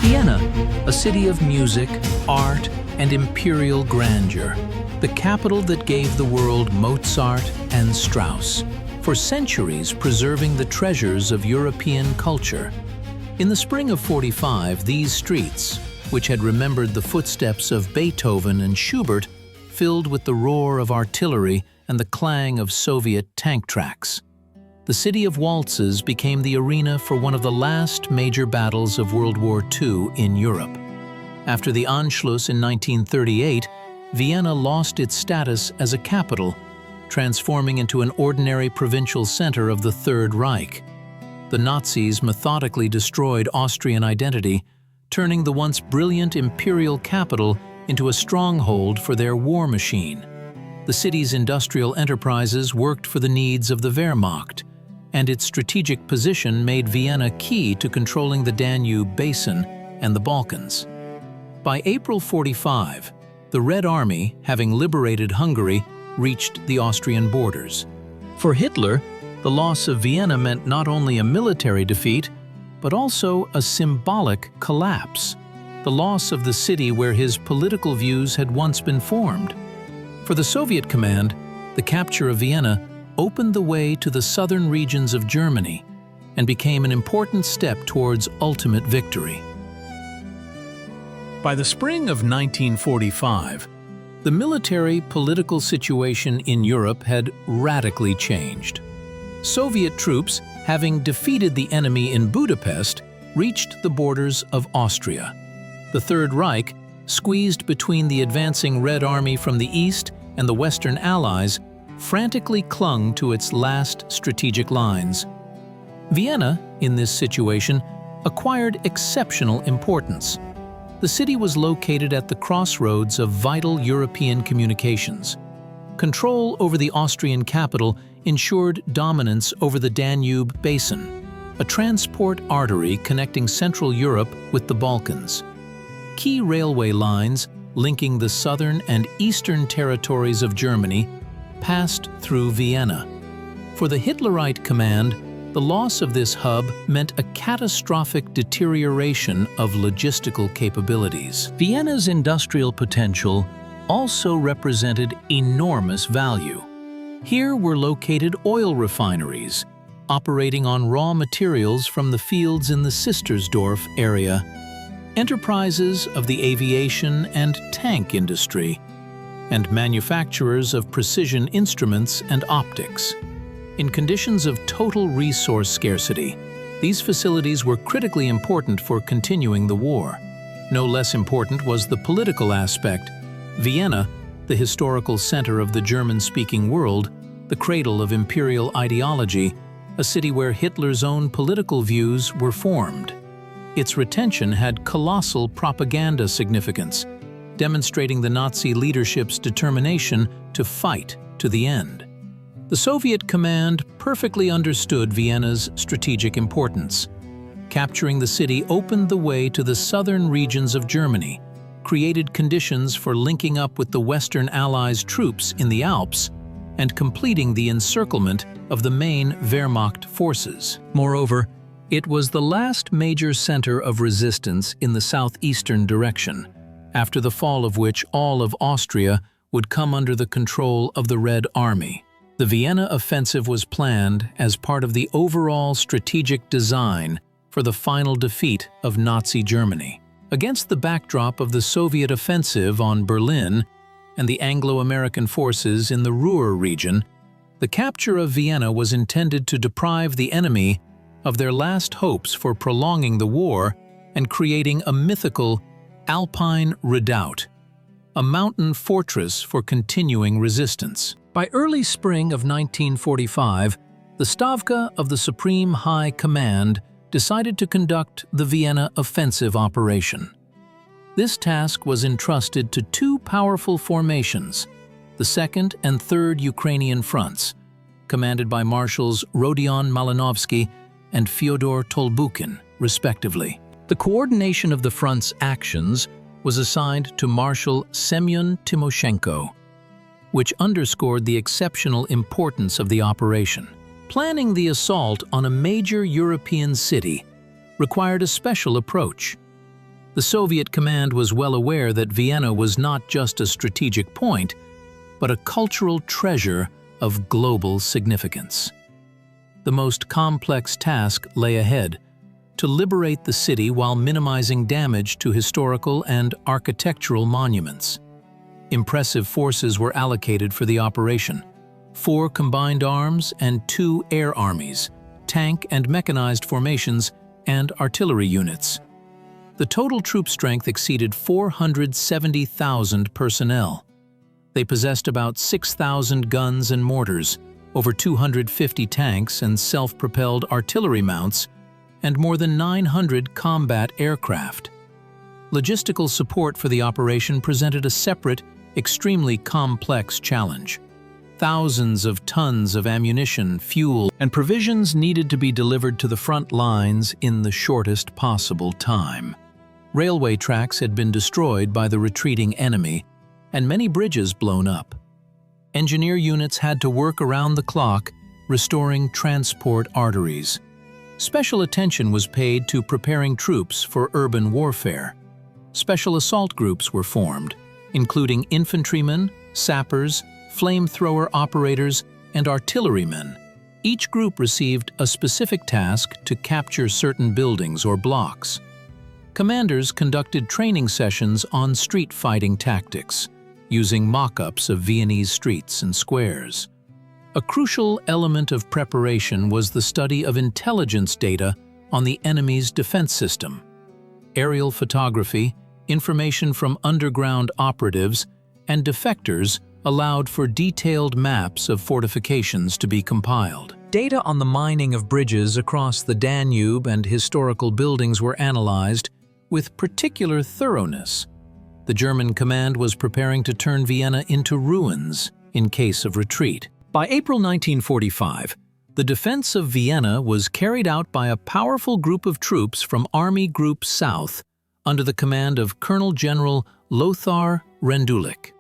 Vienna, a city of music, art, and imperial grandeur, the capital that gave the world Mozart and Strauss, for centuries preserving the treasures of European culture. In the spring of '45, these streets, which had remembered the footsteps of Beethoven and Schubert, filled with the roar of artillery and the clang of Soviet tank tracks. The city of waltzes became the arena for one of the last major battles of World War II in Europe. After the Anschluss in 1938, Vienna lost its status as a capital, transforming into an ordinary provincial center of the Third Reich. The Nazis methodically destroyed Austrian identity, turning the once brilliant imperial capital into a stronghold for their war machine. The city's industrial enterprises worked for the needs of the Wehrmacht, and its strategic position made Vienna key to controlling the Danube Basin and the Balkans. By April '45, the Red Army, having liberated Hungary, reached the Austrian borders. For Hitler, the loss of Vienna meant not only a military defeat, but also a symbolic collapse, the loss of the city where his political views had once been formed. For the Soviet command, the capture of Vienna opened the way to the southern regions of Germany and became an important step towards ultimate victory. By the spring of 1945, the military-political situation in Europe had radically changed. Soviet troops, having defeated the enemy in Budapest, reached the borders of Austria. The Third Reich, squeezed between the advancing Red Army from the east and the Western Allies, frantically clung to its last strategic lines. Vienna, in this situation, acquired exceptional importance. The city was located at the crossroads of vital European communications. Control over the Austrian capital ensured dominance over the Danube Basin, a transport artery connecting Central Europe with the Balkans. Key railway lines linking the southern and eastern territories of Germany passed through Vienna. For the Hitlerite command, the loss of this hub meant a catastrophic deterioration of logistical capabilities. Vienna's industrial potential also represented enormous value. Here were located oil refineries, operating on raw materials from the fields in the Sistersdorf area, enterprises of the aviation and tank industry, and manufacturers of precision instruments and optics. In conditions of total resource scarcity, these facilities were critically important for continuing the war. No less important was the political aspect. Vienna, the historical center of the German-speaking world, the cradle of imperial ideology, a city where Hitler's own political views were formed. Its retention had colossal propaganda significance, demonstrating the Nazi leadership's determination to fight to the end. The Soviet command perfectly understood Vienna's strategic importance. Capturing the city opened the way to the southern regions of Germany, created conditions for linking up with the Western Allies' troops in the Alps, and completing the encirclement of the main Wehrmacht forces. Moreover, it was the last major center of resistance in the southeastern direction, after the fall of which all of Austria would come under the control of the Red Army. The Vienna Offensive was planned as part of the overall strategic design for the final defeat of Nazi Germany. Against the backdrop of the Soviet offensive on Berlin and the Anglo-American forces in the Ruhr region, the capture of Vienna was intended to deprive the enemy of their last hopes for prolonging the war and creating a mythical Alpine redoubt, a mountain fortress for continuing resistance. By early spring of 1945, the Stavka of the Supreme High Command decided to conduct the Vienna Offensive operation. This task was entrusted to two powerful formations, the 2nd and 3rd Ukrainian Fronts, commanded by Marshals Rodion Malinovsky and Fyodor Tolbukin, respectively. The coordination of the front's actions was assigned to Marshal Semyon Timoshenko, which underscored the exceptional importance of the operation. Planning the assault on a major European city required a special approach. The Soviet command was well aware that Vienna was not just a strategic point, but a cultural treasure of global significance. The most complex task lay ahead: to liberate the city while minimizing damage to historical and architectural monuments. Impressive forces were allocated for the operation: 4 combined arms and 2 air armies, tank and mechanized formations, and artillery units. The total troop strength exceeded 470,000 personnel. They possessed about 6,000 guns and mortars, over 250 tanks and self-propelled artillery mounts, and more than 900 combat aircraft. Logistical support for the operation presented a separate, extremely complex challenge. Thousands of tons of ammunition, fuel, and provisions needed to be delivered to the front lines in the shortest possible time. Railway tracks had been destroyed by the retreating enemy, and many bridges blown up. Engineer units had to work around the clock, restoring transport arteries. Special attention was paid to preparing troops for urban warfare. Special assault groups were formed, including infantrymen, sappers, flamethrower operators, and artillerymen. Each group received a specific task to capture certain buildings or blocks. Commanders conducted training sessions on street fighting tactics, using mock-ups of Viennese streets and squares. A crucial element of preparation was the study of intelligence data on the enemy's defense system. Aerial photography, information from underground operatives, and defectors allowed for detailed maps of fortifications to be compiled. Data on the mining of bridges across the Danube and historical buildings were analyzed with particular thoroughness. The German command was preparing to turn Vienna into ruins in case of retreat. By April 1945, the defense of Vienna was carried out by a powerful group of troops from Army Group South under the command of Colonel General Lothar Rendulic.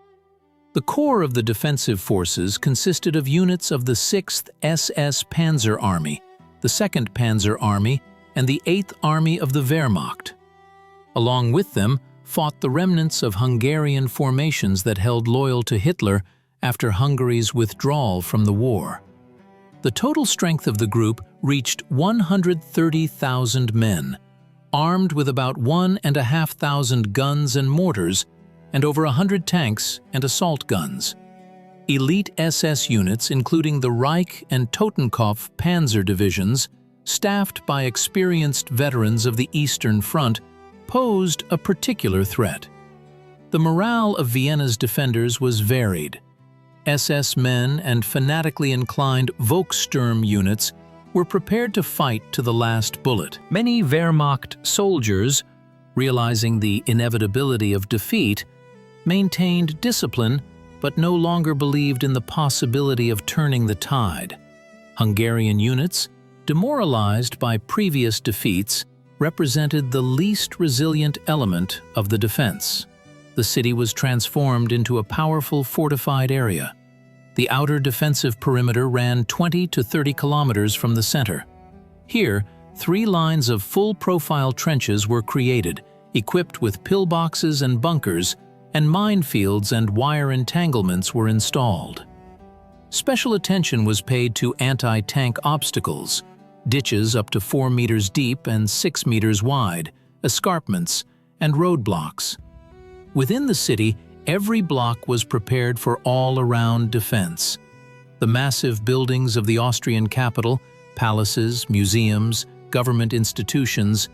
The core of the defensive forces consisted of units of the 6th SS Panzer Army, the 2nd Panzer Army, and the 8th Army of the Wehrmacht. Along with them fought the remnants of Hungarian formations that held loyal to Hitler after Hungary's withdrawal from the war. The total strength of the group reached 130,000 men, armed with about 1,500 guns and mortars, and over 100 tanks and assault guns. Elite SS units, including the Reich and Totenkopf panzer divisions, staffed by experienced veterans of the Eastern Front, posed a particular threat. The morale of Vienna's defenders was varied. SS men and fanatically inclined Volkssturm units were prepared to fight to the last bullet. Many Wehrmacht soldiers, realizing the inevitability of defeat, maintained discipline but no longer believed in the possibility of turning the tide. Hungarian units, demoralized by previous defeats, represented the least resilient element of the defense. The city was transformed into a powerful fortified area. The outer defensive perimeter ran 20 to 30 kilometers from the center. Here, 3 lines of full-profile trenches were created, equipped with pillboxes and bunkers, and minefields and wire entanglements were installed. Special attention was paid to anti-tank obstacles, ditches up to 4 meters deep and 6 meters wide, escarpments, and roadblocks. Within the city, every block was prepared for all-around defense. The massive buildings of the Austrian capital, palaces, museums, government institutions,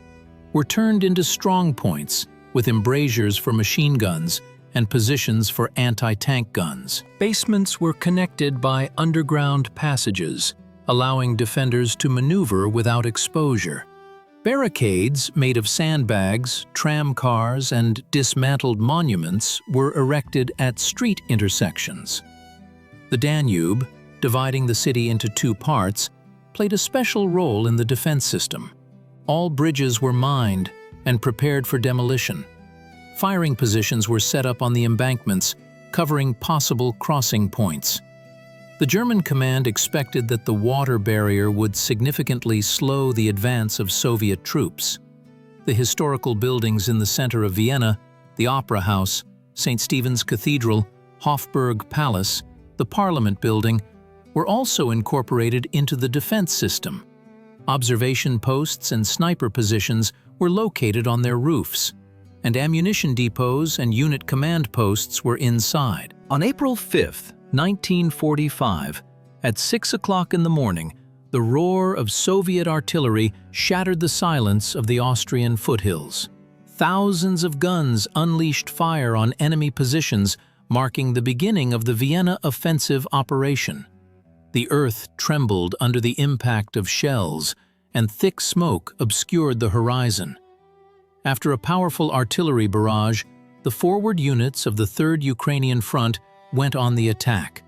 were turned into strong points with embrasures for machine guns and positions for anti-tank guns. Basements were connected by underground passages, allowing defenders to maneuver without exposure. Barricades made of sandbags, tram cars, and dismantled monuments were erected at street intersections. The Danube, dividing the city into 2 parts, played a special role in the defense system. All bridges were mined and prepared for demolition. Firing positions were set up on the embankments, covering possible crossing points. The German command expected that the water barrier would significantly slow the advance of Soviet troops. The historical buildings in the center of Vienna, the Opera House, St. Stephen's Cathedral, Hofburg Palace, the Parliament Building, were also incorporated into the defense system. Observation posts and sniper positions were located on their roofs, and ammunition depots and unit command posts were inside. On April 5, 1945, at 6 o'clock in the morning, the roar of Soviet artillery shattered the silence of the Austrian foothills. Thousands of guns unleashed fire on enemy positions, marking the beginning of the Vienna Offensive operation. The earth trembled under the impact of shells, and thick smoke obscured the horizon. After a powerful artillery barrage, the forward units of the 3rd Ukrainian Front went on the attack.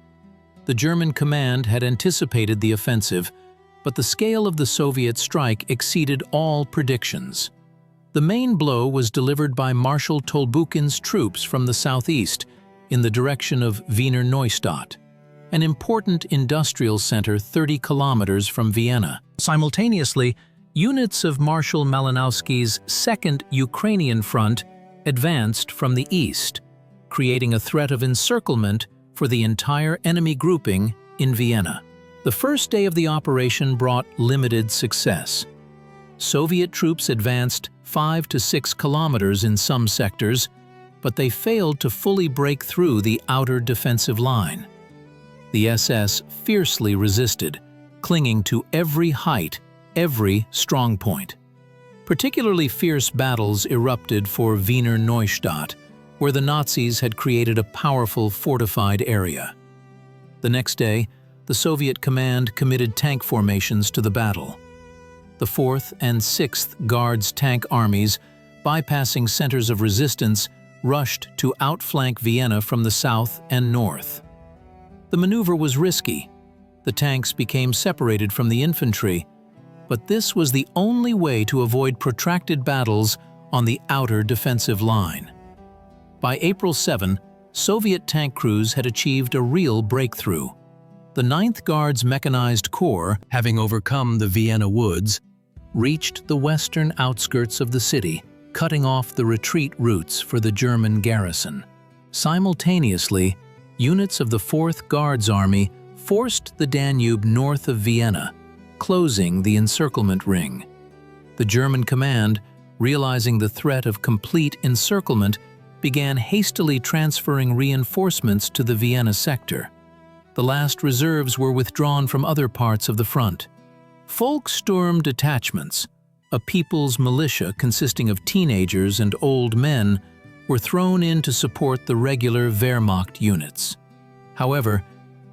The German command had anticipated the offensive, but the scale of the Soviet strike exceeded all predictions. The main blow was delivered by Marshal Tolbukin's troops from the southeast, in the direction of Wiener Neustadt, an important industrial center 30 kilometers from Vienna. Simultaneously, units of Marshal Malinowski's 2nd Ukrainian Front advanced from the east, creating a threat of encirclement for the entire enemy grouping in Vienna. The first day of the operation brought limited success. Soviet troops advanced 5 to 6 kilometers in some sectors, but they failed to fully break through the outer defensive line. The SS fiercely resisted, clinging to every height, every strongpoint. Particularly fierce battles erupted for Wiener Neustadt, where the Nazis had created a powerful fortified area. The next day, the Soviet command committed tank formations to the battle. The 4th and 6th Guards tank armies, bypassing centers of resistance, rushed to outflank Vienna from the south and north. The maneuver was risky. The tanks became separated from the infantry, but this was the only way to avoid protracted battles on the outer defensive line. By April 7, Soviet tank crews had achieved a real breakthrough. The 9th Guards Mechanized Corps, having overcome the Vienna woods, reached the western outskirts of the city, cutting off the retreat routes for the German garrison. Simultaneously, units of the 4th Guards Army forced the Danube north of Vienna, closing the encirclement ring. The German command, realizing the threat of complete encirclement, began hastily transferring reinforcements to the Vienna sector. The last reserves were withdrawn from other parts of the front. Volkssturm detachments, a people's militia consisting of teenagers and old men, were thrown in to support the regular Wehrmacht units. However,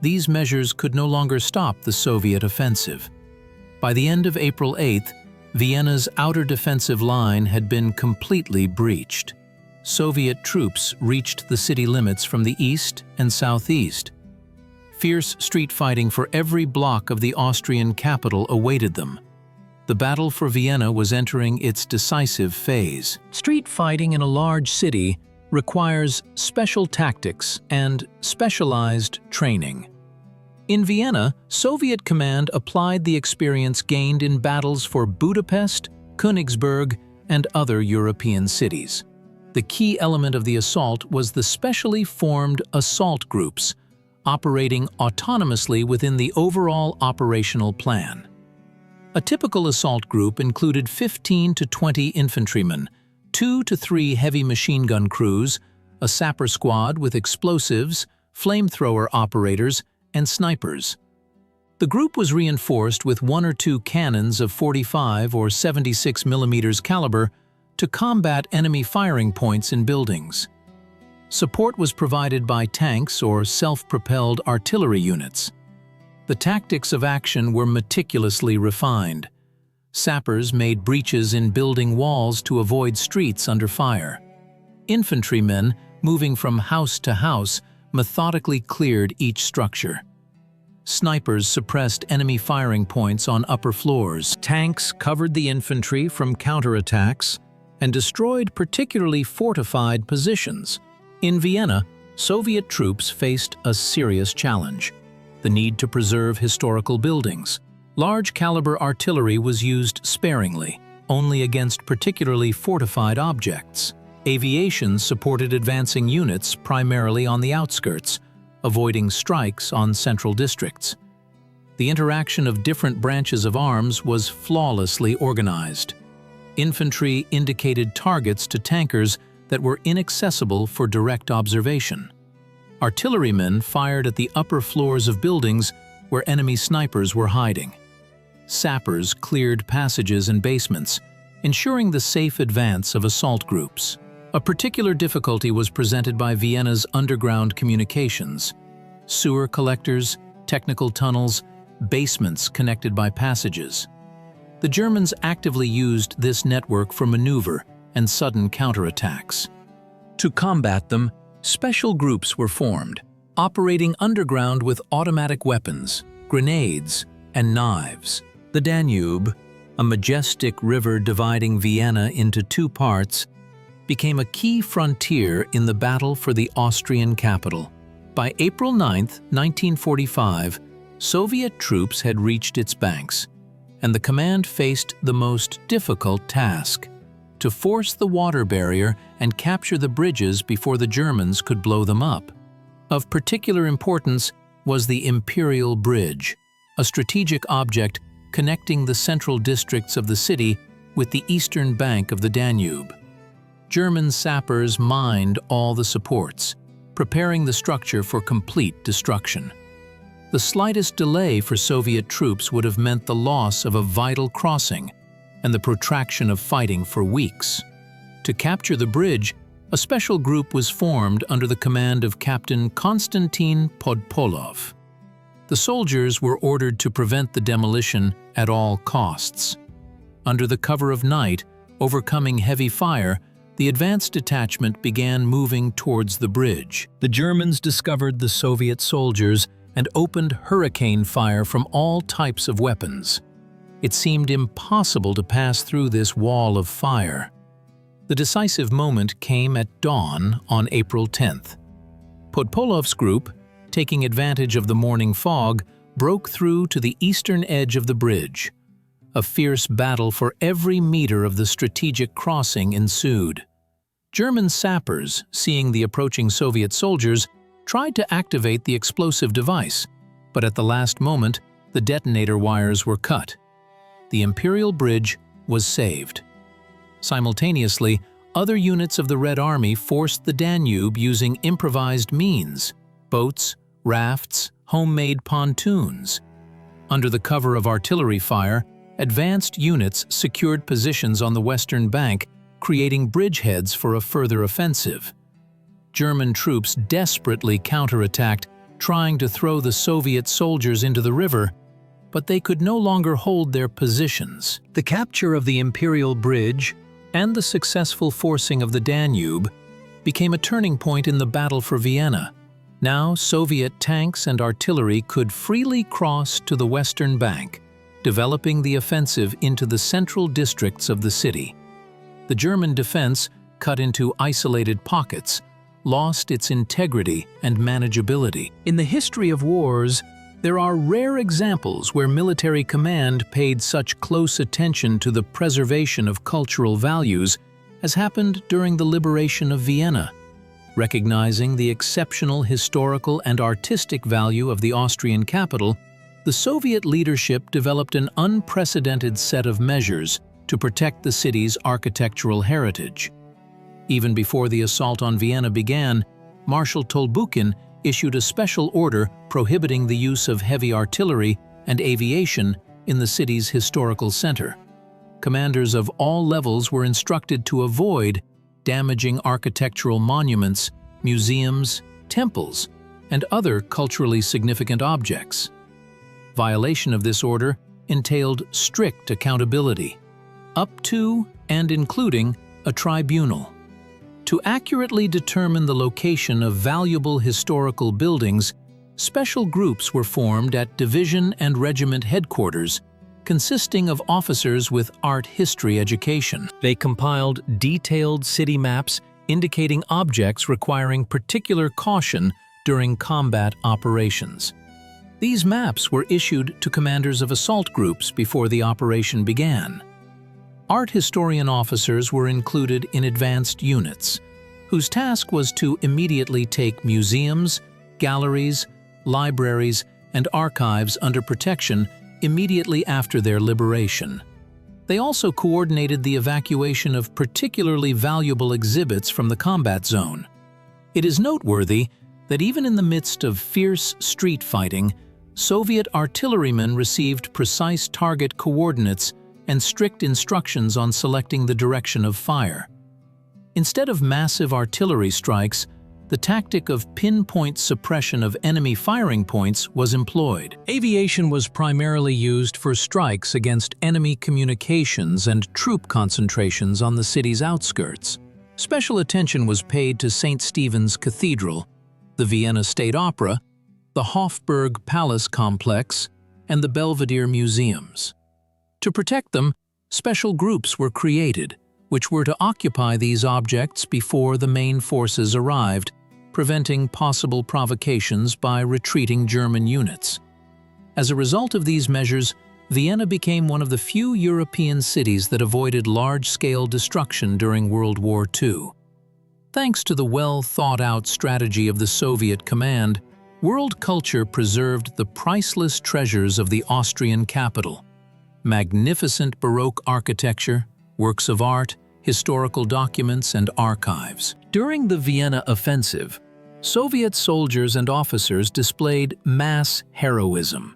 these measures could no longer stop the Soviet offensive. By the end of April 8th, Vienna's outer defensive line had been completely breached. Soviet troops reached the city limits from the east and southeast. Fierce street fighting for every block of the Austrian capital awaited them. The battle for Vienna was entering its decisive phase. Street fighting in a large city requires special tactics and specialized training. In Vienna, Soviet command applied the experience gained in battles for Budapest, Königsberg, and other European cities. The key element of the assault was the specially formed assault groups, operating autonomously within the overall operational plan. A typical assault group included 15 to 20 infantrymen, 2 to 3 heavy machine gun crews, a sapper squad with explosives, flamethrower operators, and snipers. The group was reinforced with 1 or 2 cannons of 45 or 76 mm caliber to combat enemy firing points in buildings. Support was provided by tanks or self-propelled artillery units. The tactics of action were meticulously refined. Sappers made breaches in building walls to avoid streets under fire. Infantrymen, moving from house to house, methodically cleared each structure. Snipers suppressed enemy firing points on upper floors. Tanks covered the infantry from counterattacks and destroyed particularly fortified positions. In Vienna, Soviet troops faced a serious challenge: the need to preserve historical buildings. Large-caliber artillery was used sparingly, only against particularly fortified objects. Aviation supported advancing units primarily on the outskirts, avoiding strikes on central districts. The interaction of different branches of arms was flawlessly organized. Infantry indicated targets to tankers that were inaccessible for direct observation. Artillerymen fired at the upper floors of buildings where enemy snipers were hiding. Sappers cleared passages and basements, ensuring the safe advance of assault groups. A particular difficulty was presented by Vienna's underground communications. Sewer collectors, technical tunnels, basements connected by passages. The Germans actively used this network for maneuver and sudden counterattacks. To combat them, special groups were formed, operating underground with automatic weapons, grenades, and knives. The Danube, a majestic river dividing Vienna into two parts, became a key frontier in the battle for the Austrian capital. By April 9, 1945, Soviet troops had reached its banks, and the command faced the most difficult task: to force the water barrier and capture the bridges before the Germans could blow them up. Of particular importance was the Imperial Bridge, a strategic object connecting the central districts of the city with the eastern bank of the Danube. German sappers mined all the supports, preparing the structure for complete destruction. The slightest delay for Soviet troops would have meant the loss of a vital crossing and the protraction of fighting for weeks. To capture the bridge, a special group was formed under the command of Captain Konstantin Podpolov. The soldiers were ordered to prevent the demolition at all costs. Under the cover of night, overcoming heavy fire, the advance detachment began moving towards the bridge. The Germans discovered the Soviet soldiers and opened hurricane fire from all types of weapons. It seemed impossible to pass through this wall of fire. The decisive moment came at dawn on April 10th. Podpolov's group, taking advantage of the morning fog, broke through to the eastern edge of the bridge. A fierce battle for every meter of the strategic crossing ensued. German sappers, seeing the approaching Soviet soldiers, tried to activate the explosive device, but at the last moment, the detonator wires were cut. The Imperial Bridge was saved. Simultaneously, other units of the Red Army forced the Danube using improvised means: boats, rafts, homemade pontoons. Under the cover of artillery fire, advanced units secured positions on the western bank, creating bridgeheads for a further offensive. German troops desperately counterattacked, trying to throw the Soviet soldiers into the river, but they could no longer hold their positions. The capture of the Imperial Bridge and the successful forcing of the Danube became a turning point in the battle for Vienna. Now Soviet tanks and artillery could freely cross to the western bank, developing the offensive into the central districts of the city. The German defense, cut into isolated pockets, lost its integrity and manageability. In the history of wars, there are rare examples where military command paid such close attention to the preservation of cultural values as happened during the liberation of Vienna. Recognizing the exceptional historical and artistic value of the Austrian capital, the Soviet leadership developed an unprecedented set of measures to protect the city's architectural heritage. Even before the assault on Vienna began, Marshal Tolbukin issued a special order prohibiting the use of heavy artillery and aviation in the city's historical center. Commanders of all levels were instructed to avoid damaging architectural monuments, museums, temples, and other culturally significant objects. Violation of this order entailed strict accountability, up to and including a tribunal. To accurately determine the location of valuable historical buildings, special groups were formed at division and regiment headquarters, consisting of officers with art history education. They compiled detailed city maps indicating objects requiring particular caution during combat operations. These maps were issued to commanders of assault groups before the operation began. art historian officers were included in advanced units, whose task was to immediately take museums, galleries, libraries, and archives under protection immediately after their liberation. They also coordinated the evacuation of particularly valuable exhibits from the combat zone. It is noteworthy that even in the midst of fierce street fighting, Soviet artillerymen received precise target coordinates and strict instructions on selecting the direction of fire. Instead of massive artillery strikes, the tactic of pinpoint suppression of enemy firing points was employed. Aviation was primarily used for strikes against enemy communications and troop concentrations on the city's outskirts. Special attention was paid to St. Stephen's Cathedral, the Vienna State Opera, the Hofburg Palace Complex, and the Belvedere Museums. To protect them, special groups were created, which were to occupy these objects before the main forces arrived, preventing possible provocations by retreating German units. As a result of these measures, Vienna became one of the few European cities that avoided large-scale destruction during World War II. Thanks to the well-thought-out strategy of the Soviet command, world culture preserved the priceless treasures of the Austrian capital: magnificent Baroque architecture, works of art, historical documents, and archives. During the Vienna Offensive, Soviet soldiers and officers displayed mass heroism.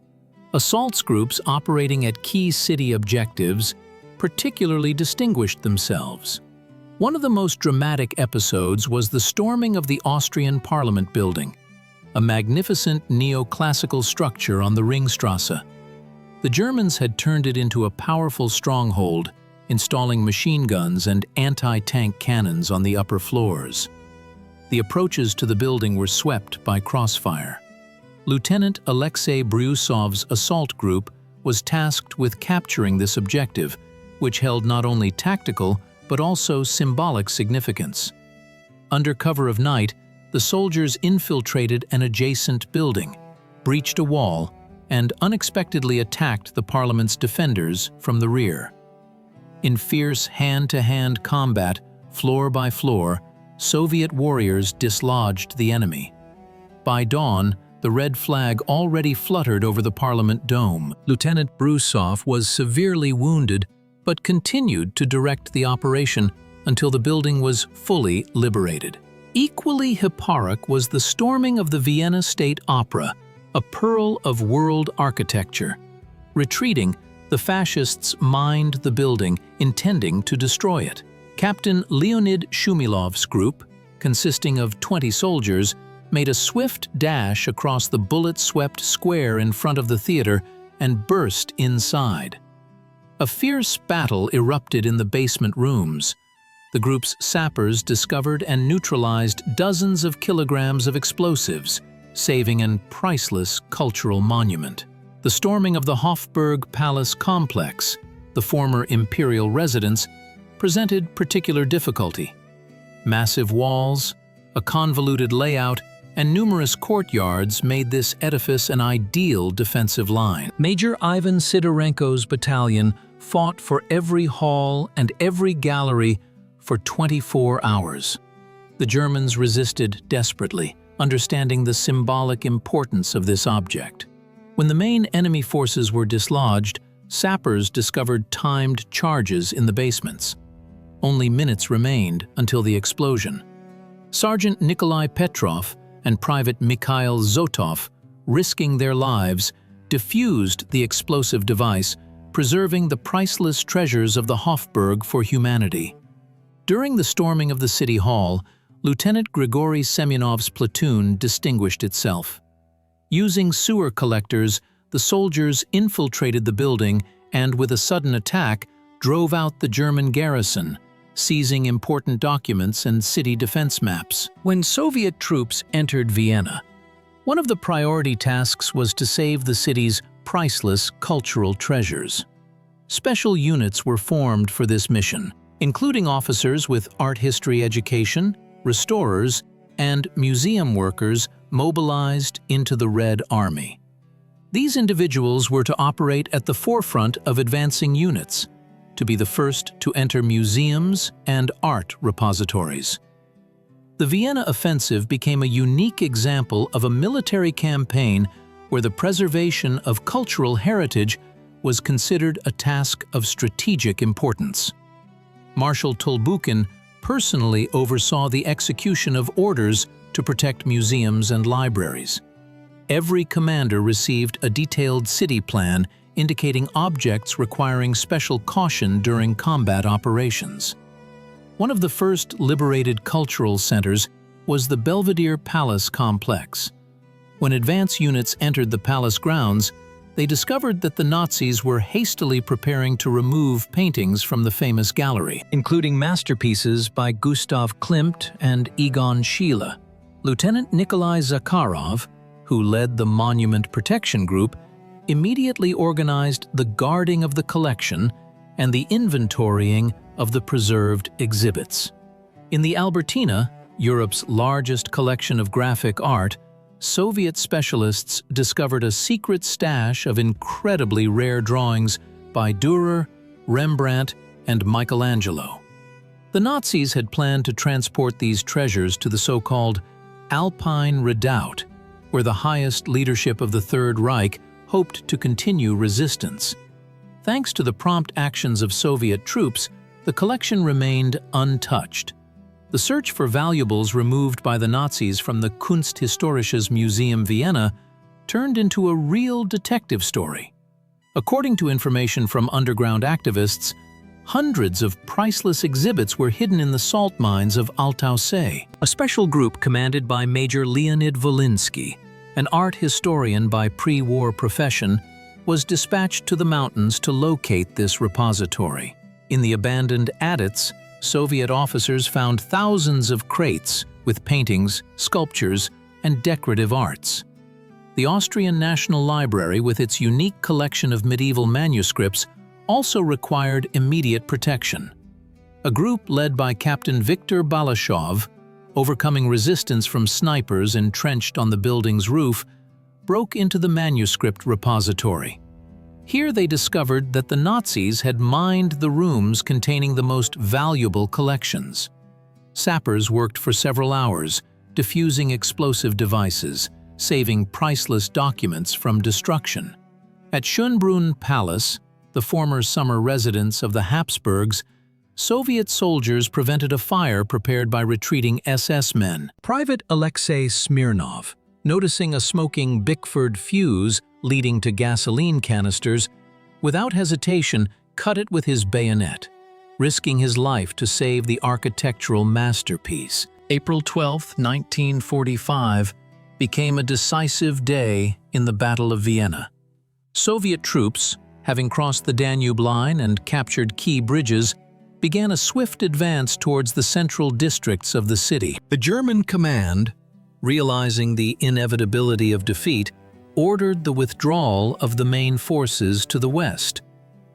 Assaults groups operating at key city objectives particularly distinguished themselves. One of the most dramatic episodes was the storming of the Austrian Parliament building, a magnificent neoclassical structure on the Ringstrasse. The Germans had turned it into a powerful stronghold, installing machine guns and anti-tank cannons on the upper floors. The approaches to the building were swept by crossfire. Lieutenant Alexei Bryusov's assault group was tasked with capturing this objective, which held not only tactical but also symbolic significance. Under cover of night, the soldiers infiltrated an adjacent building, breached a wall, and unexpectedly attacked the Parliament's defenders from the rear. In fierce hand-to-hand combat, floor by floor, Soviet warriors dislodged the enemy. By dawn, the red flag already fluttered over the Parliament dome. Lieutenant Brusov was severely wounded, but continued to direct the operation until the building was fully liberated. Equally hipparic was the storming of the Vienna State Opera, a pearl of world architecture. Retreating, the fascists mined the building, intending to destroy it. Captain Leonid Shumilov's group, consisting of 20 soldiers, made a swift dash across the bullet-swept square in front of the theater and burst inside. A fierce battle erupted in the basement rooms. The group's sappers discovered and neutralized dozens of kilograms of explosives, saving a priceless cultural monument. The storming of the Hofburg Palace Complex, the former imperial residence, presented particular difficulty. Massive walls, a convoluted layout, and numerous courtyards made this edifice an ideal defensive line. Major Ivan Sidorenko's battalion fought for every hall and every gallery for 24 hours. The Germans resisted desperately, understanding the symbolic importance of this object. When the main enemy forces were dislodged, sappers discovered timed charges in the basements. Only minutes remained until the explosion. Sergeant Nikolai Petrov and Private Mikhail Zotov, risking their lives, defused the explosive device, preserving the priceless treasures of the Hofburg for humanity. During the storming of the City Hall, Lieutenant Grigory Semyonov's platoon distinguished itself. Using sewer collectors, the soldiers infiltrated the building and, with a sudden attack, drove out the German garrison, seizing important documents and city defense maps. When Soviet troops entered Vienna, one of the priority tasks was to save the city's priceless cultural treasures. Special units were formed for this mission, including officers with art history education, restorers, and museum workers mobilized into the Red Army. These individuals were to operate at the forefront of advancing units, to be the first to enter museums and art repositories. The Vienna Offensive became a unique example of a military campaign where the preservation of cultural heritage was considered a task of strategic importance. Marshal Tolbukin personally oversaw the execution of orders to protect museums and libraries. Every commander received a detailed city plan indicating objects requiring special caution during combat operations. One of the first liberated cultural centers was the Belvedere Palace complex. When advance units entered the palace grounds, they discovered that the Nazis were hastily preparing to remove paintings from the famous gallery, including masterpieces by Gustav Klimt and Egon Schiele. Lieutenant Nikolai Zakharov, who led the Monument Protection Group, immediately organized the guarding of the collection and the inventorying of the preserved exhibits. In the Albertina, Europe's largest collection of graphic art, Soviet specialists discovered a secret stash of incredibly rare drawings by Dürer, Rembrandt, and Michelangelo. The Nazis had planned to transport these treasures to the so-called Alpine Redoubt, where the highest leadership of the Third Reich hoped to continue resistance. Thanks to the prompt actions of Soviet troops, the collection remained untouched. The search for valuables removed by the Nazis from the Kunsthistorisches Museum Vienna turned into a real detective story. According to information from underground activists, hundreds of priceless exhibits were hidden in the salt mines of Altau See. A special group commanded by Major Leonid Volinsky, an art historian by pre-war profession, was dispatched to the mountains to locate this repository. In the abandoned adits, Soviet officers found thousands of crates with paintings, sculptures, and decorative arts. The Austrian National Library, with its unique collection of medieval manuscripts, also required immediate protection. A group led by Captain Viktor Balashov, overcoming resistance from snipers entrenched on the building's roof, broke into the manuscript repository. Here they discovered that the Nazis had mined the rooms containing the most valuable collections. Sappers worked for several hours, defusing explosive devices, saving priceless documents from destruction. At Schönbrunn Palace, the former summer residence of the Habsburgs, Soviet soldiers prevented a fire prepared by retreating SS men. Private Alexei Smirnov, noticing a smoking Bickford fuse leading to gasoline canisters, without hesitation cut it with his bayonet, risking his life to save the architectural masterpiece. April 12, 1945, became a decisive day in the Battle of Vienna. Soviet troops, having crossed the Danube Line and captured key bridges, began a swift advance towards the central districts of the city. The German command, realizing the inevitability of defeat, ordered the withdrawal of the main forces to the west,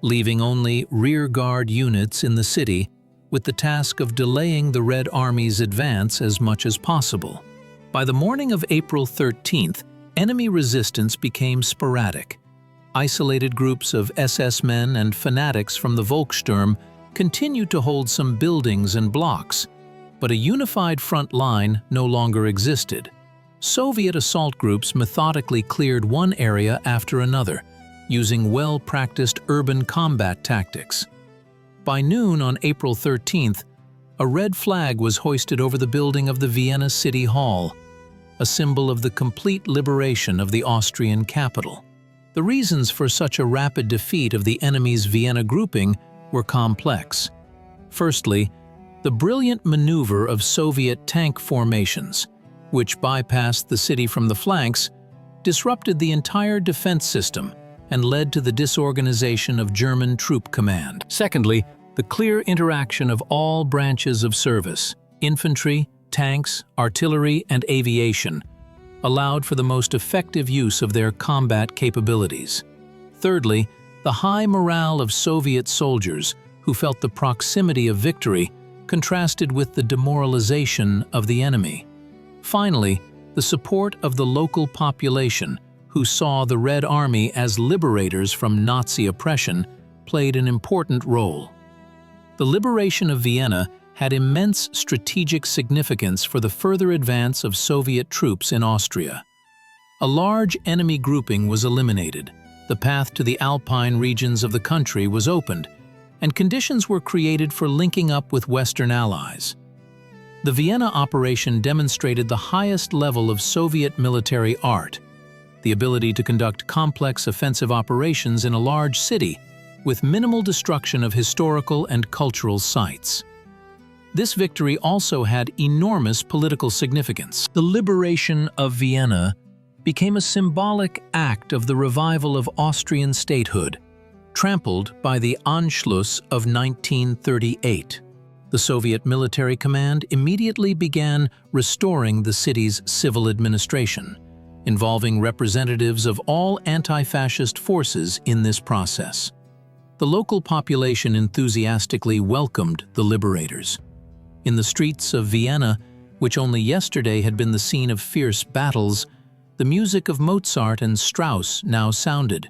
leaving only rearguard units in the city with the task of delaying the Red Army's advance as much as possible. By the morning of April 13th, enemy resistance became sporadic. Isolated groups of SS men and fanatics from the Volkssturm continued to hold some buildings and blocks, but a unified front line no longer existed. Soviet assault groups methodically cleared one area after another, using well-practiced urban combat tactics. By noon on April 13th, a red flag was hoisted over the building of the Vienna City Hall, a symbol of the complete liberation of the Austrian capital. The reasons for such a rapid defeat of the enemy's Vienna grouping were complex. Firstly, the brilliant maneuver of Soviet tank formations, which bypassed the city from the flanks, disrupted the entire defense system and led to the disorganization of German troop command. Secondly, the clear interaction of all branches of service, infantry, tanks, artillery, and aviation, allowed for the most effective use of their combat capabilities. Thirdly, the high morale of Soviet soldiers who felt the proximity of victory contrasted with the demoralization of the enemy. Finally, the support of the local population, who saw the Red Army as liberators from Nazi oppression, played an important role. The liberation of Vienna had immense strategic significance for the further advance of Soviet troops in Austria. A large enemy grouping was eliminated, the path to the Alpine regions of the country was opened, and conditions were created for linking up with Western allies. The Vienna operation demonstrated the highest level of Soviet military art, the ability to conduct complex offensive operations in a large city with minimal destruction of historical and cultural sites. This victory also had enormous political significance. The liberation of Vienna became a symbolic act of the revival of Austrian statehood, trampled by the Anschluss of 1938. The Soviet military command immediately began restoring the city's civil administration, involving representatives of all anti-fascist forces in this process. The local population enthusiastically welcomed the liberators. In the streets of Vienna, which only yesterday had been the scene of fierce battles, the music of Mozart and Strauss now sounded.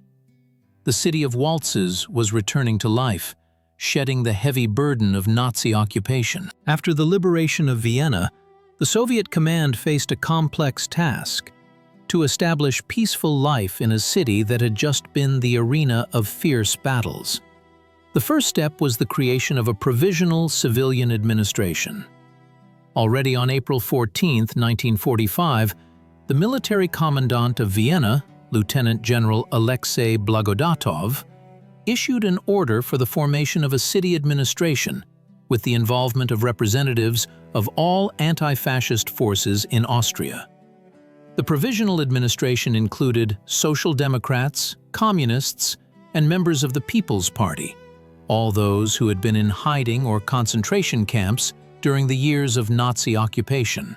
The city of waltzes was returning to life, shedding the heavy burden of Nazi occupation. After the liberation of Vienna, the Soviet command faced a complex task: to establish peaceful life in a city that had just been the arena of fierce battles. The first step was the creation of a provisional civilian administration. Already on April 14, 1945, the military commandant of Vienna, Lieutenant General Alexei Blagodatov, issued an order for the formation of a city administration with the involvement of representatives of all anti-fascist forces in Austria. The provisional administration included Social Democrats, Communists, and members of the People's Party, all those who had been in hiding or concentration camps during the years of Nazi occupation.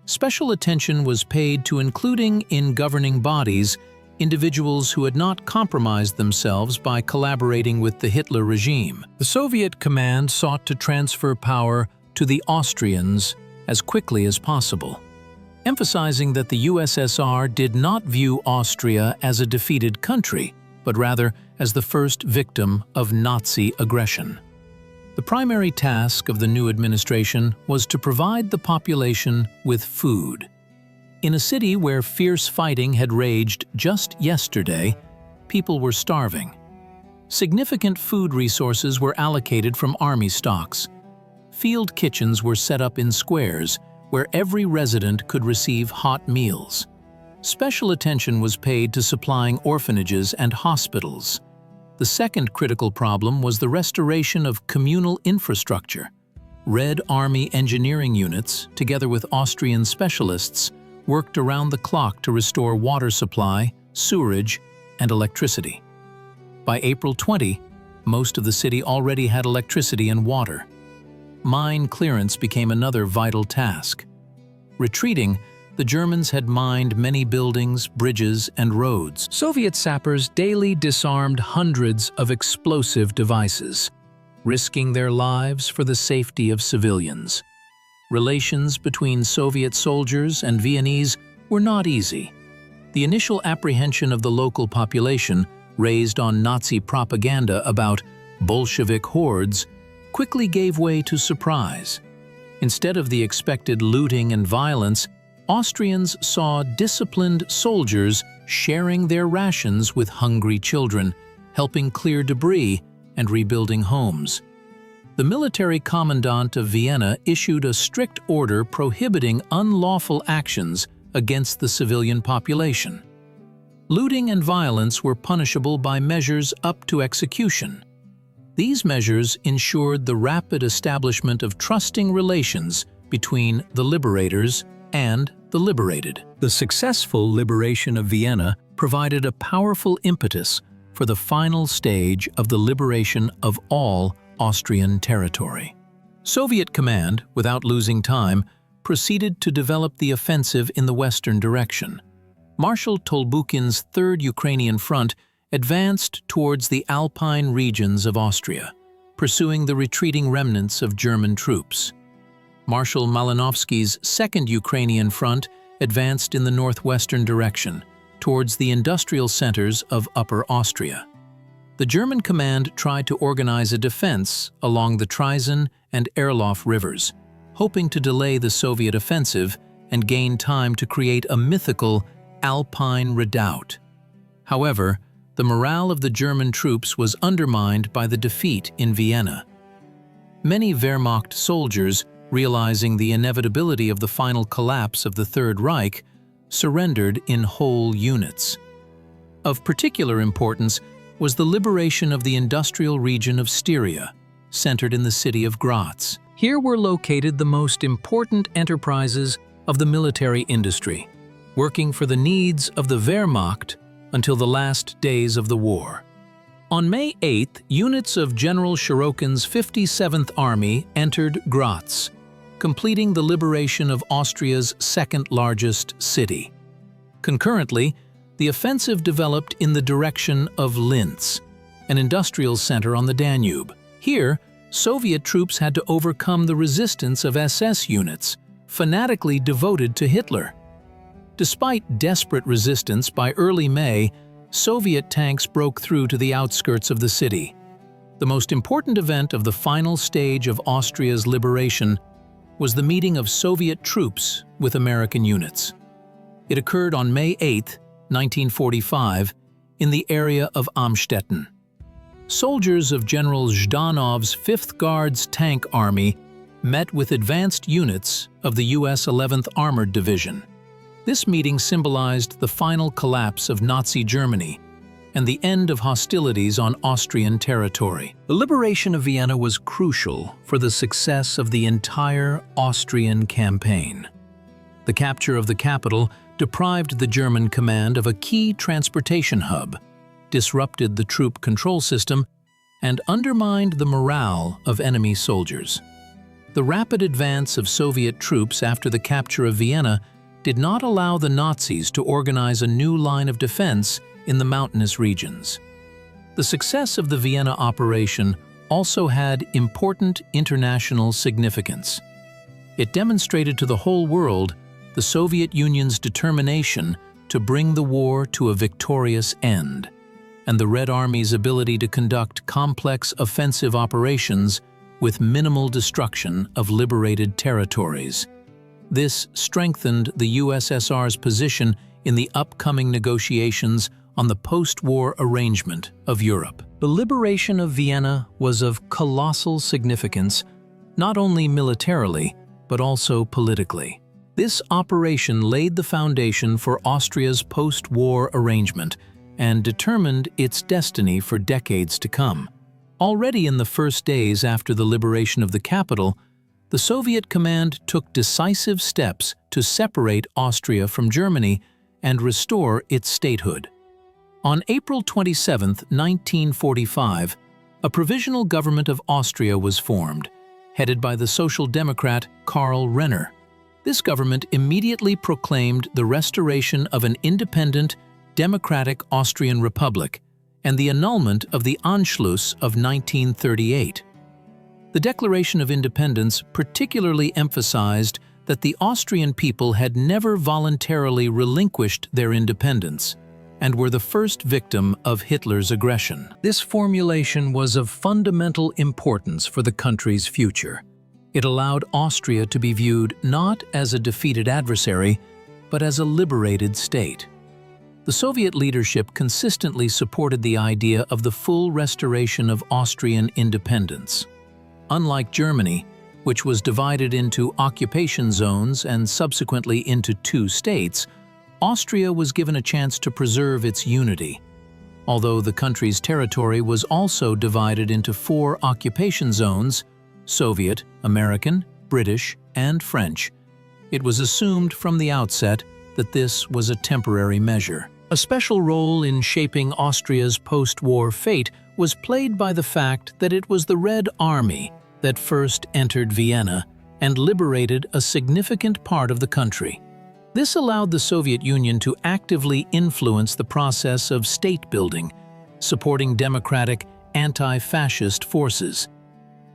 Special attention was paid to including in governing bodies individuals who had not compromised themselves by collaborating with the Hitler regime. The Soviet command sought to transfer power to the Austrians as quickly as possible, emphasizing that the USSR did not view Austria as a defeated country, but rather as the first victim of Nazi aggression. The primary task of the new administration was to provide the population with food. In a city where fierce fighting had raged just yesterday, people were starving. Significant food resources were allocated from army stocks. Field kitchens were set up in squares where every resident could receive hot meals. Special attention was paid to supplying orphanages and hospitals. The second critical problem was the restoration of communal infrastructure. Red Army engineering units, together with Austrian specialists, worked around the clock to restore water supply, sewerage, and electricity. By April 20, most of the city already had electricity and water. Mine clearance became another vital task. Retreating, the Germans had mined many buildings, bridges, and roads. Soviet sappers daily disarmed hundreds of explosive devices, risking their lives for the safety of civilians. Relations between Soviet soldiers and Viennese were not easy. The initial apprehension of the local population, raised on Nazi propaganda about Bolshevik hordes, quickly gave way to surprise. Instead of the expected looting and violence, Austrians saw disciplined soldiers sharing their rations with hungry children, helping clear debris and rebuilding homes. The military commandant of Vienna issued a strict order prohibiting unlawful actions against the civilian population. Looting and violence were punishable by measures up to execution. These measures ensured the rapid establishment of trusting relations between the liberators and the liberated. The successful liberation of Vienna provided a powerful impetus for the final stage of the liberation of all Austrian territory. Soviet command, without losing time, proceeded to develop the offensive in the western direction. Marshal Tolbukin's Third Ukrainian Front advanced towards the Alpine regions of Austria, pursuing the retreating remnants of German troops. Marshal Malinovsky's Second Ukrainian Front advanced in the northwestern direction, towards the industrial centers of Upper Austria. the German command tried to organize a defense along the Treisen and Erloff rivers, hoping to delay the Soviet offensive and gain time to create a mythical Alpine redoubt. However, the morale of the German troops was undermined by the defeat in Vienna. Many Wehrmacht soldiers, realizing the inevitability of the final collapse of the Third Reich, surrendered in whole units. Of particular importance was the liberation of the industrial region of Styria, centered in the city of Graz. Here were located the most important enterprises of the military industry, working for the needs of the Wehrmacht until the last days of the war. On May 8th, units of General Shirokin's 57th Army entered Graz, completing the liberation of Austria's second-largest city. Concurrently, the offensive developed in the direction of Linz, an industrial center on the Danube. Here, Soviet troops had to overcome the resistance of SS units, fanatically devoted to Hitler. Despite desperate resistance, by early May, Soviet tanks broke through to the outskirts of the city. The most important event of the final stage of Austria's liberation was the meeting of Soviet troops with American units. It occurred on May 8, 1945, in the area of Amstetten. Soldiers of General Zhdanov's 5th Guards Tank Army met with advanced units of the U.S. 11th Armored Division. This meeting symbolized the final collapse of Nazi Germany and the end of hostilities on Austrian territory. The liberation of Vienna was crucial for the success of the entire Austrian campaign. The capture of the capital deprived the German command of a key transportation hub, disrupted the troop control system, and undermined the morale of enemy soldiers. The rapid advance of Soviet troops after the capture of Vienna did not allow the Nazis to organize a new line of defense in the mountainous regions. The success of the Vienna operation also had important international significance. It demonstrated to the whole world the Soviet Union's determination to bring the war to a victorious end, and the Red Army's ability to conduct complex offensive operations with minimal destruction of liberated territories. This strengthened the USSR's position in the upcoming negotiations on the post-war arrangement of Europe. The liberation of Vienna was of colossal significance, not only militarily, but also politically. This operation laid the foundation for Austria's post-war arrangement and determined its destiny for decades to come. Already in the first days after the liberation of the capital, the Soviet command took decisive steps to separate Austria from Germany and restore its statehood. On April 27, 1945, a provisional government of Austria was formed, headed by the Social Democrat Karl Renner. This government immediately proclaimed the restoration of an independent, democratic Austrian Republic and the annulment of the Anschluss of 1938. The Declaration of Independence particularly emphasized that the Austrian people had never voluntarily relinquished their independence and were the first victim of Hitler's aggression. This formulation was of fundamental importance for the country's future. It allowed Austria to be viewed not as a defeated adversary, but as a liberated state. The Soviet leadership consistently supported the idea of the full restoration of Austrian independence. Unlike Germany, which was divided into occupation zones and subsequently into two states, Austria was given a chance to preserve its unity. Although the country's territory was also divided into 4 occupation zones – Soviet, American, British, and French – it was assumed from the outset that this was a temporary measure. A special role in shaping Austria's post-war fate was played by the fact that it was the Red Army that first entered Vienna and liberated a significant part of the country. This allowed the Soviet Union to actively influence the process of state-building, supporting democratic, anti-fascist forces.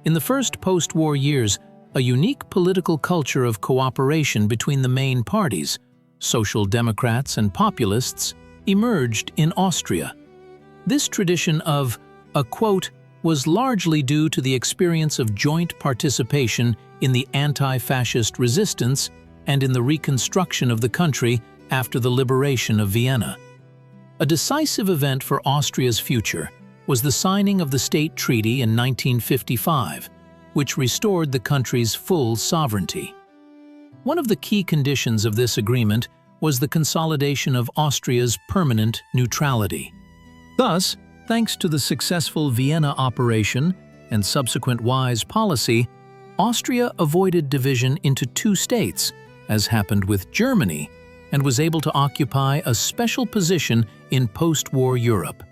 In the first post-war years, a unique political culture of cooperation between the main parties, Social Democrats and Populists, emerged in Austria. This tradition of a quote, was largely due to the experience of joint participation in the anti-fascist resistance and in the reconstruction of the country after the liberation of Vienna. A decisive event for Austria's future was the signing of the State Treaty in 1955, which restored the country's full sovereignty. One of the key conditions of this agreement was the consolidation of Austria's permanent neutrality. Thus, thanks to the successful Vienna operation and subsequent wise policy, Austria avoided division into two states, as happened with Germany, and was able to occupy a special position in post-war Europe,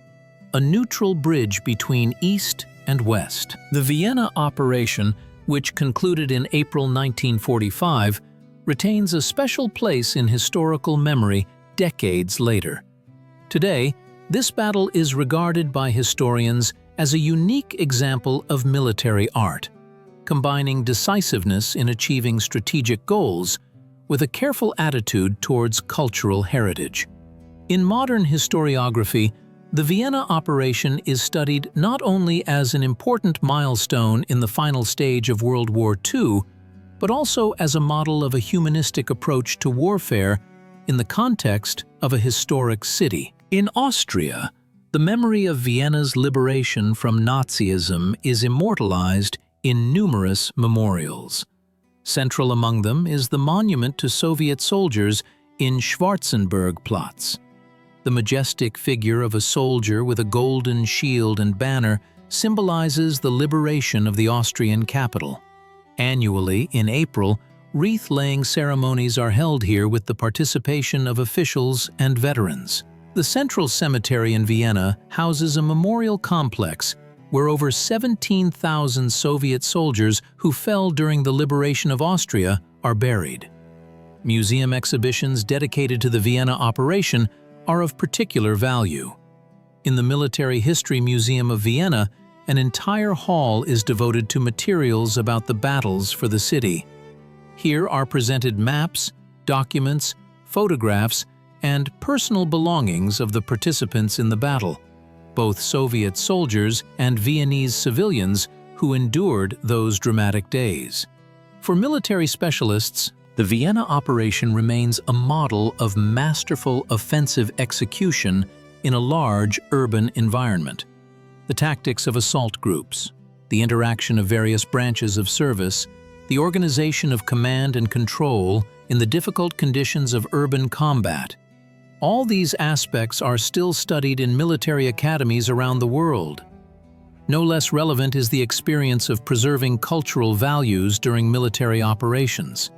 a neutral bridge between East and West. The Vienna operation, which concluded in April 1945, retains a special place in historical memory decades later. Today, this battle is regarded by historians as a unique example of military art, combining decisiveness in achieving strategic goals with a careful attitude towards cultural heritage. In modern historiography, the Vienna operation is studied not only as an important milestone in the final stage of World War II, but also as a model of a humanistic approach to warfare in the context of a historic city. In Austria, the memory of Vienna's liberation from Nazism is immortalized in numerous memorials. Central among them is the monument to Soviet soldiers in Schwarzenbergplatz. The majestic figure of a soldier with a golden shield and banner symbolizes the liberation of the Austrian capital. Annually, in April, wreath-laying ceremonies are held here with the participation of officials and veterans. The Central Cemetery in Vienna houses a memorial complex where over 17,000 Soviet soldiers who fell during the liberation of Austria are buried. Museum exhibitions dedicated to the Vienna operation are of particular value. In the Military History Museum of Vienna, an entire hall is devoted to materials about the battles for the city. Here are presented maps, documents, photographs, and personal belongings of the participants in the battle, both Soviet soldiers and Viennese civilians who endured those dramatic days. For military specialists, the Vienna operation remains a model of masterful offensive execution in a large urban environment. The tactics of assault groups, the interaction of various branches of service, the organization of command and control in the difficult conditions of urban combat. All these aspects are still studied in military academies around the world. No less relevant is the experience of preserving cultural values during military operations.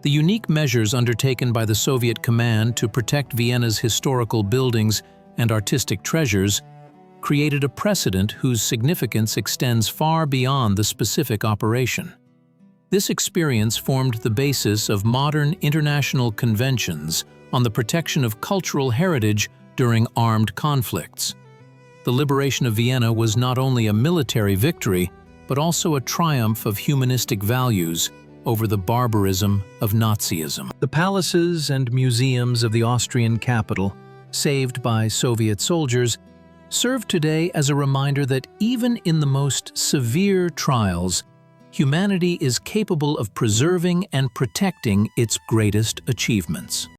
The unique measures undertaken by the Soviet command to protect Vienna's historical buildings and artistic treasures created a precedent whose significance extends far beyond the specific operation. This experience formed the basis of modern international conventions on the protection of cultural heritage during armed conflicts. The liberation of Vienna was not only a military victory, but also a triumph of humanistic values over the barbarism of Nazism. The palaces and museums of the Austrian capital, saved by Soviet soldiers, serve today as a reminder that even in the most severe trials, humanity is capable of preserving and protecting its greatest achievements.